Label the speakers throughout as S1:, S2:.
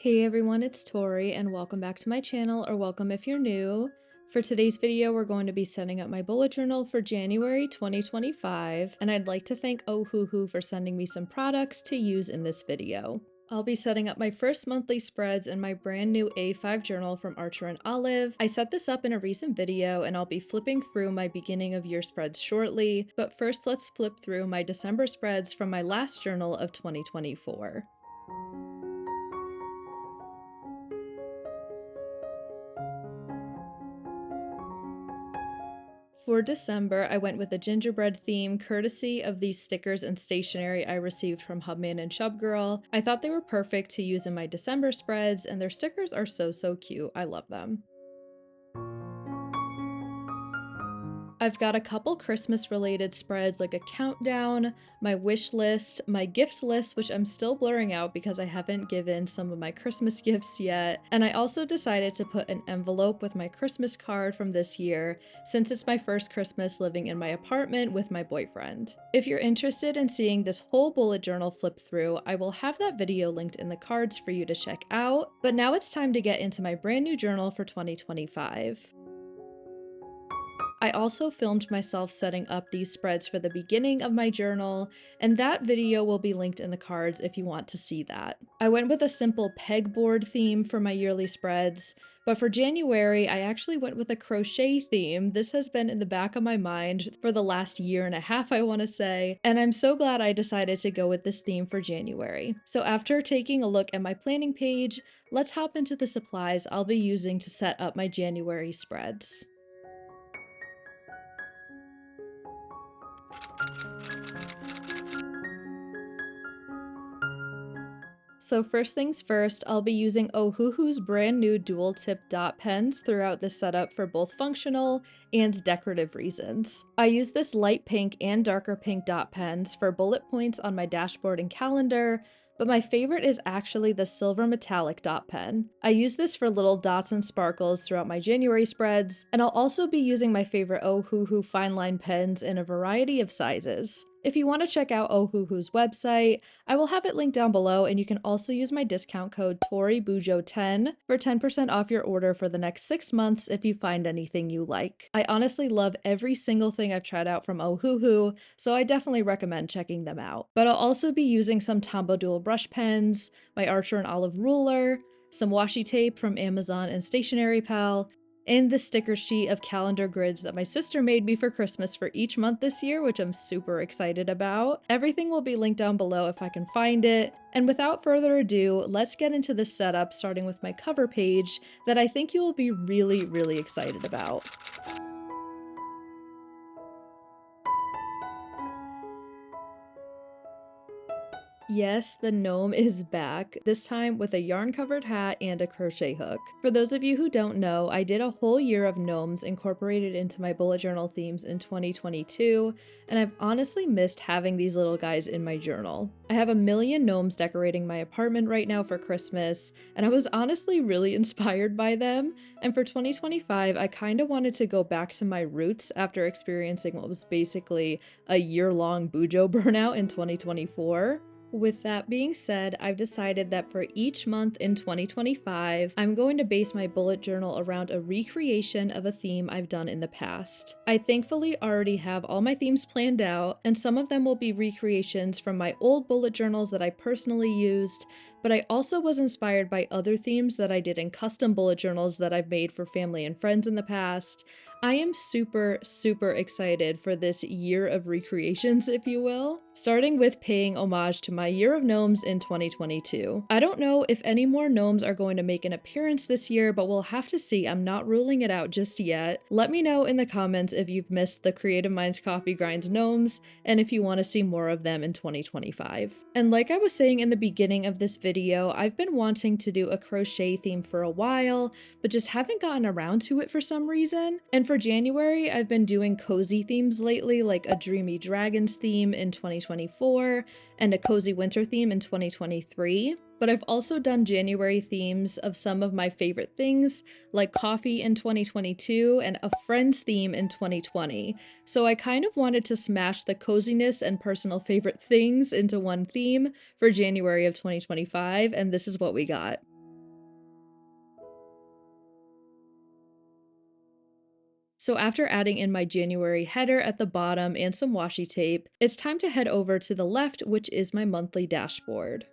S1: Hey everyone, it's Tori and welcome back to my channel, or welcome if you're new. For today's video, we're going to be setting up my bullet journal for January 2025, and I'd like to thank Ohuhu for sending me some products to use in this video. I'll be setting up my first monthly spreads in my brand new A5 journal from Archer and Olive. I set this up in a recent video and I'll be flipping through my beginning of year spreads shortly, but first let's flip through my December spreads from my last journal of 2024. For December, I went with a gingerbread theme courtesy of these stickers and stationery I received from Hubman and Shubgirl. I thought they were perfect to use in my December spreads, and their stickers are so cute. I love them. I've got a couple Christmas related spreads like a countdown, my wish list, my gift list, which I'm still blurring out because I haven't given some of my Christmas gifts yet, and I also decided to put an envelope with my Christmas card from this year since it's my first Christmas living in my apartment with my boyfriend. If you're interested in seeing this whole bullet journal flip through, I will have that video linked in the cards for you to check out, but now it's time to get into my brand new journal for 2025. I also filmed myself setting up these spreads for the beginning of my journal, and that video will be linked in the cards if you want to see that. I went with a simple pegboard theme for my yearly spreads, but for January, I actually went with a crochet theme. This has been in the back of my mind for the last year and a half, I want to say, and I'm so glad I decided to go with this theme for January. So after taking a look at my planning page, let's hop into the supplies I'll be using to set up my January spreads. So first things first, I'll be using Ohuhu's brand new dual tip dot pens throughout this setup for both functional and decorative reasons. I use this light pink and darker pink dot pens for bullet points on my dashboard and calendar, but my favorite is actually the silver metallic dot pen. I use this for little dots and sparkles throughout my January spreads, and I'll also be using my favorite Ohuhu fine line pens in a variety of sizes. If you want to check out Ohuhu's website, I will have it linked down below, and you can also use my discount code TORIBUJO10 for 10% off your order for the next 6 months if you find anything you like. I honestly love every single thing I've tried out from Ohuhu, so I definitely recommend checking them out. But I'll also be using some Tombow dual brush pens, my Archer and Olive ruler, some washi tape from Amazon and Stationery Pal, and the sticker sheet of calendar grids that my sister made me for Christmas for each month this year, which I'm super excited about. Everything will be linked down below if I can find it. And without further ado, let's get into this setup, starting with my cover page that I think you will be really excited about. Yes, the gnome is back, this time with a yarn-covered hat and a crochet hook. For those of you who don't know, I did a whole year of gnomes incorporated into my bullet journal themes in 2022, and I've honestly missed having these little guys in my journal. I have a million gnomes decorating my apartment right now for Christmas, and I was honestly really inspired by them, and for 2025, I kinda wanted to go back to my roots after experiencing what was basically a year-long Bujo burnout in 2024. With that being said, I've decided that for each month in 2025, I'm going to base my bullet journal around a recreation of a theme I've done in the past. I thankfully already have all my themes planned out, and some of them will be recreations from my old bullet journals that I personally used, but I also was inspired by other themes that I did in custom bullet journals that I've made for family and friends in the past. I am super excited for this year of recreations, if you will, starting with paying homage to my year of gnomes in 2022. I don't know if any more gnomes are going to make an appearance this year, but we'll have to see. I'm not ruling it out just yet. Let me know in the comments if you've missed the Creative Minds Coffee Grinds gnomes, and if you want to see more of them in 2025. And like I was saying in the beginning of this video, I've been wanting to do a crochet theme for a while, but just haven't gotten around to it for some reason. And for January, I've been doing cozy themes lately, like a Dreamy Dragons theme in 2024 and a cozy winter theme in 2023. But I've also done January themes of some of my favorite things, like coffee in 2022 and a Friends theme in 2020. So I kind of wanted to smash the coziness and personal favorite things into one theme for January of 2025, and this is what we got. So after adding in my January header at the bottom and some washi tape, it's time to head over to the left, which is my monthly dashboard.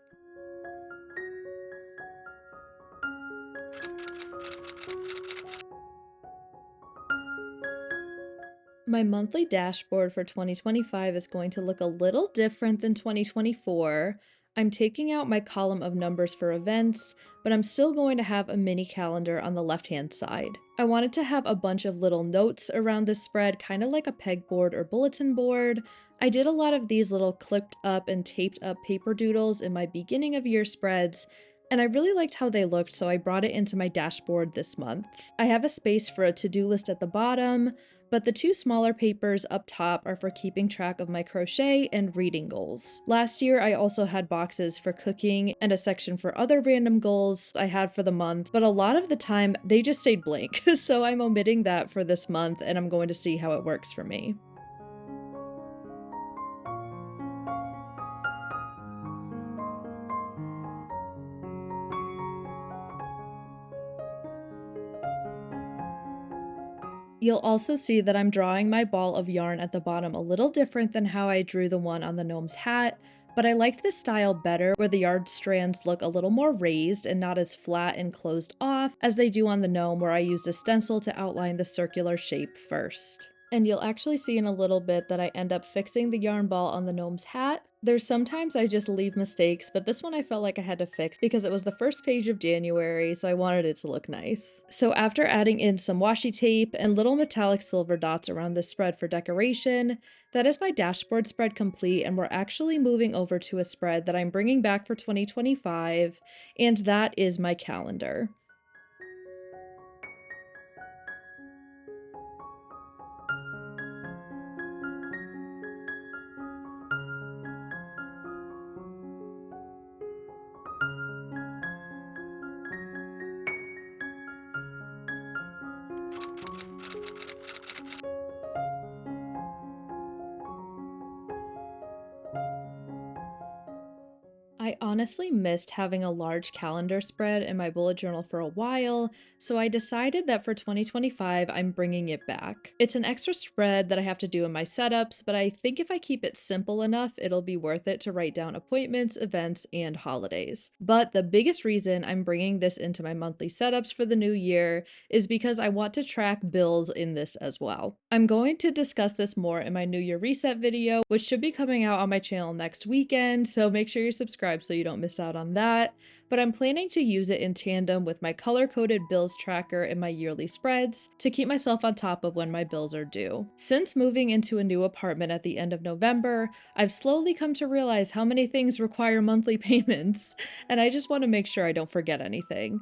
S1: My monthly dashboard for 2025 is going to look a little different than 2024. I'm taking out my column of numbers for events, but I'm still going to have a mini calendar on the left-hand side. I wanted to have a bunch of little notes around this spread, kind of like a pegboard or bulletin board. I did a lot of these little clipped up and taped up paper doodles in my beginning of year spreads, and I really liked how they looked, so I brought it into my dashboard this month. I have a space for a to-do list at the bottom, but the two smaller papers up top are for keeping track of my crochet and reading goals. Last year, I also had boxes for cooking and a section for other random goals I had for the month, but a lot of the time they just stayed blank, so I'm omitting that for this month and I'm going to see how it works for me. You'll also see that I'm drawing my ball of yarn at the bottom a little different than how I drew the one on the gnome's hat, but I liked this style better where the yarn strands look a little more raised and not as flat and closed off as they do on the gnome where I used a stencil to outline the circular shape first. And you'll actually see in a little bit that I end up fixing the yarn ball on the gnome's hat. There's sometimes I just leave mistakes, but this one I felt like I had to fix because it was the first page of January, so I wanted it to look nice. So after adding in some washi tape and little metallic silver dots around this spread for decoration, that is my dashboard spread complete, and we're actually moving over to a spread that I'm bringing back for 2025, and that is my calendar. I honestly missed having a large calendar spread in my bullet journal for a while, so I decided that for 2025, I'm bringing it back. It's an extra spread that I have to do in my setups, but I think if I keep it simple enough, it'll be worth it to write down appointments, events, and holidays. But the biggest reason I'm bringing this into my monthly setups for the new year is because I want to track bills in this as well. I'm going to discuss this more in my New Year Reset video, which should be coming out on my channel next weekend, so make sure you're subscribed so you don't miss out on that. But I'm planning to use it in tandem with my color-coded bills tracker in my yearly spreads to keep myself on top of when my bills are due. Since moving into a new apartment at the end of November, I've slowly come to realize how many things require monthly payments, and I just want to make sure I don't forget anything.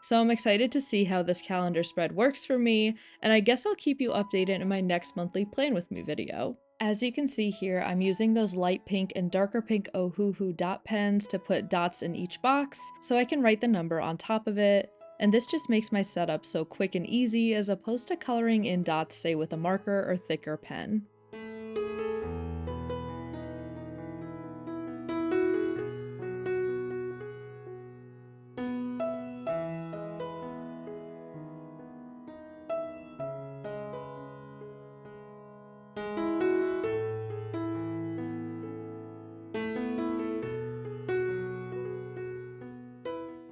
S1: So I'm excited to see how this calendar spread works for me, and I guess I'll keep you updated in my next monthly plan with me video. As you can see here, I'm using those light pink and darker pink Ohuhu dot pens to put dots in each box so I can write the number on top of it, and this just makes my setup so quick and easy as opposed to coloring in dots say with a marker or thicker pen.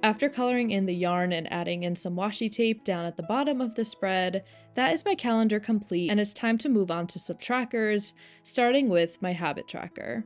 S1: After coloring in the yarn and adding in some washi tape down at the bottom of the spread, that is my calendar complete, and it's time to move on to some trackers, starting with my habit tracker.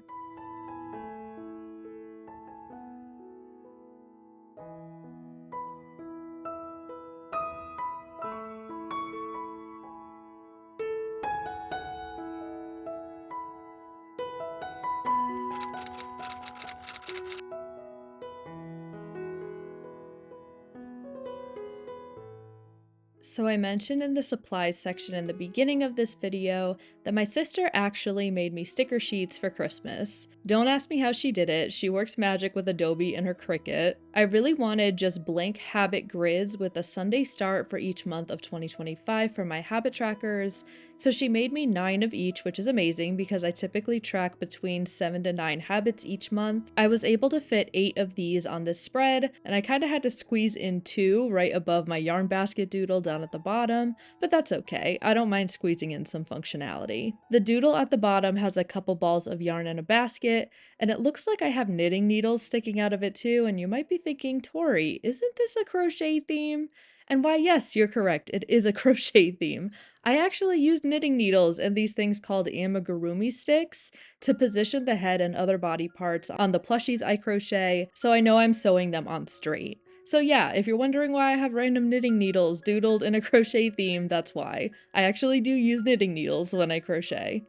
S1: So I mentioned in the supplies section in the beginning of this video that my sister actually made me sticker sheets for Christmas. Don't ask me how she did it, she works magic with Adobe and her Cricut. I really wanted just blank habit grids with a Sunday start for each month of 2025 for my habit trackers, so she made me 9 of each, which is amazing because I typically track between 7 to 9 habits each month. I was able to fit 8 of these on this spread, and I kind of had to squeeze in 2 right above my yarn basket doodle down at the bottom, but that's okay. I don't mind squeezing in some functionality. The doodle at the bottom has a couple balls of yarn in a basket, and it looks like I have knitting needles sticking out of it too, and you might be thinking, Tori, isn't this a crochet theme? And why, yes, you're correct, it is a crochet theme. I actually used knitting needles and these things called amigurumi sticks to position the head and other body parts on the plushies I crochet, so I know I'm sewing them on straight. So yeah, if you're wondering why I have random knitting needles doodled in a crochet theme, that's why. I actually do use knitting needles when I crochet.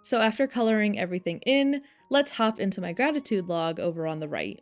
S1: So after coloring everything in, let's hop into my gratitude log over on the right.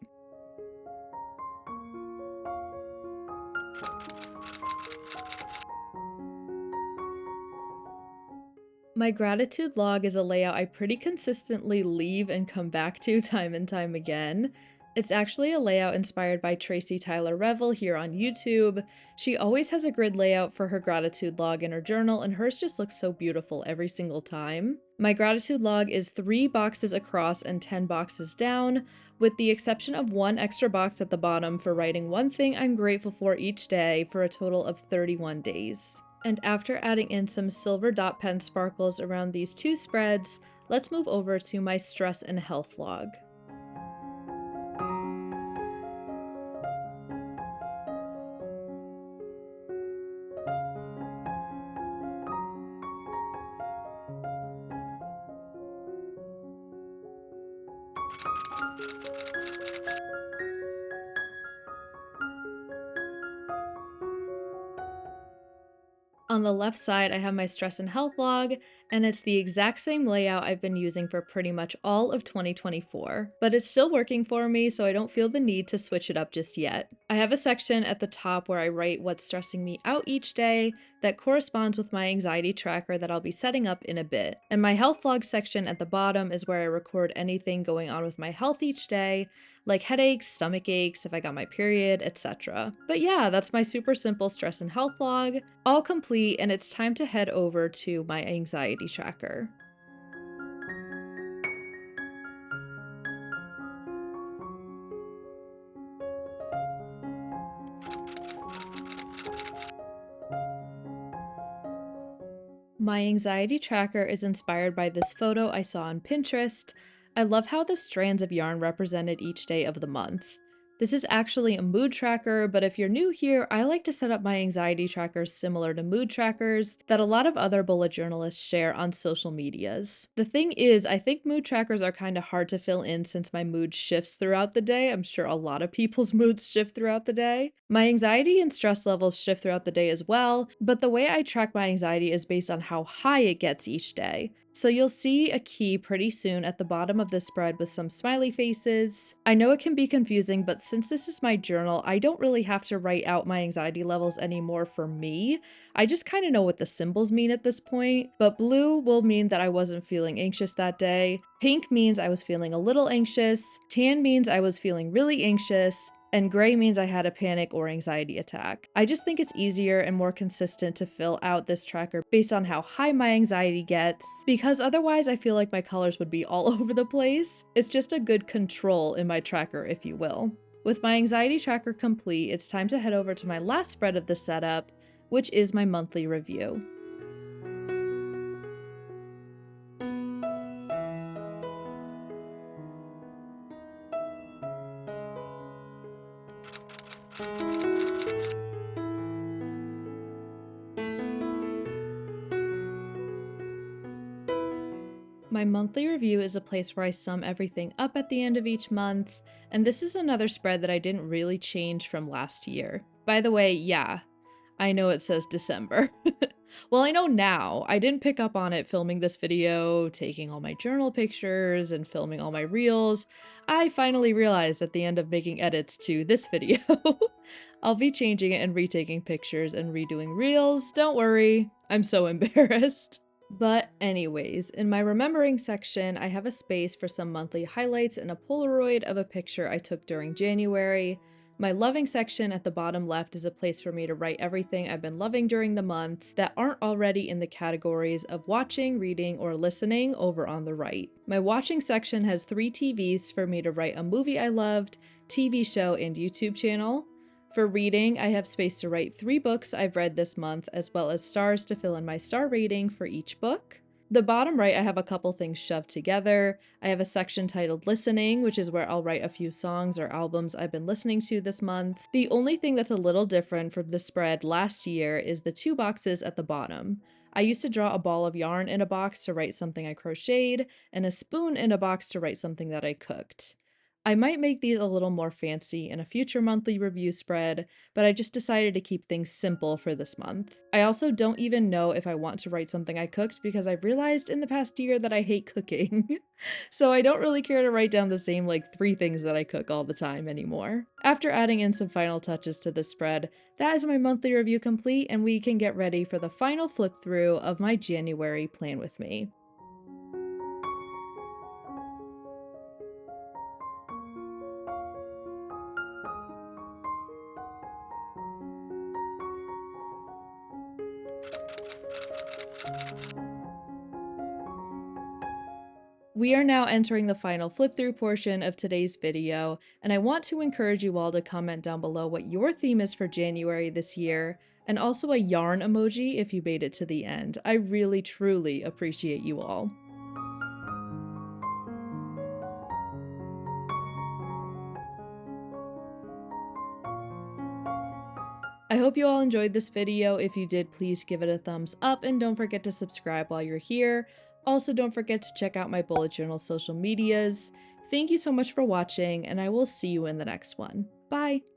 S1: My gratitude log is a layout I pretty consistently leave and come back to time and time again. It's actually a layout inspired by Tracy Tyler Revel here on YouTube. She always has a grid layout for her gratitude log in her journal, and hers just looks so beautiful every single time. My gratitude log is 3 boxes across and 10 boxes down, with the exception of 1 extra box at the bottom for writing one thing I'm grateful for each day for a total of 31 days. And after adding in some silver dot pen sparkles around these 2 spreads, let's move over to my stress and health log. On the left side, I have my stress and health log, and it's the exact same layout I've been using for pretty much all of 2024, but it's still working for me, so I don't feel the need to switch it up just yet. I have a section at the top where I write what's stressing me out each day that corresponds with my anxiety tracker that I'll be setting up in a bit. And my health log section at the bottom is where I record anything going on with my health each day, like headaches, stomach aches, if I got my period, etc. But yeah, that's my super simple stress and health log, all complete, and it's time to head over to my anxiety tracker. My anxiety tracker is inspired by this photo I saw on Pinterest. I love how the strands of yarn represented each day of the month. This is actually a mood tracker, but if you're new here, I like to set up my anxiety trackers similar to mood trackers that a lot of other bullet journalists share on social medias. The thing is, I think mood trackers are kind of hard to fill in since my mood shifts throughout the day. I'm sure a lot of people's moods shift throughout the day. My anxiety and stress levels shift throughout the day as well, but the way I track my anxiety is based on how high it gets each day. So you'll see a key pretty soon at the bottom of this spread with some smiley faces. I know it can be confusing, but since this is my journal, I don't really have to write out my anxiety levels anymore for me. I just kind of know what the symbols mean at this point, but blue will mean that I wasn't feeling anxious that day. Pink means I was feeling a little anxious. Tan means I was feeling really anxious. And gray means I had a panic or anxiety attack. I just think it's easier and more consistent to fill out this tracker based on how high my anxiety gets, because otherwise I feel like my colors would be all over the place. It's just a good control in my tracker, if you will. With my anxiety tracker complete, it's time to head over to my last spread of the setup, which is my monthly review. My monthly review is a place where I sum everything up at the end of each month, and this is another spread that I didn't really change from last year. By the way, yeah, I know it says December. Well, I know now. I didn't pick up on it filming this video, taking all my journal pictures, and filming all my reels. I finally realized at the end of making edits to this video. I'll be changing it and retaking pictures and redoing reels. Don't worry, I'm so embarrassed. But anyways, in my remembering section, I have a space for some monthly highlights and a Polaroid of a picture I took during January. My loving section at the bottom left is a place for me to write everything I've been loving during the month that aren't already in the categories of watching, reading, or listening over on the right. My watching section has 3 TVs for me to write a movie I loved, TV show, and YouTube channel. For reading, I have space to write 3 books I've read this month, as well as stars to fill in my star rating for each book. The bottom right, I have a couple things shoved together. I have a section titled Listening, which is where I'll write a few songs or albums I've been listening to this month. The only thing that's a little different from the spread last year is the 2 boxes at the bottom. I used to draw a ball of yarn in a box to write something I crocheted, and a spoon in a box to write something that I cooked. I might make these a little more fancy in a future monthly review spread, but I just decided to keep things simple for this month. I also don't even know if I want to write something I cooked because I've realized in the past year that I hate cooking. So I don't really care to write down the same 3 things that I cook all the time anymore. After adding in some final touches to this spread, that is my monthly review complete, and we can get ready for the final flip through of my January plan with me. We are now entering the final flip through portion of today's video, and I want to encourage you all to comment down below what your theme is for January this year, and also a yarn emoji if you made it to the end. I really truly appreciate you all. I hope you all enjoyed this video. If you did, please give it a thumbs up and don't forget to subscribe while you're here. Also, don't forget to check out my bullet journal social medias. Thank you so much for watching, and I will see you in the next one. Bye!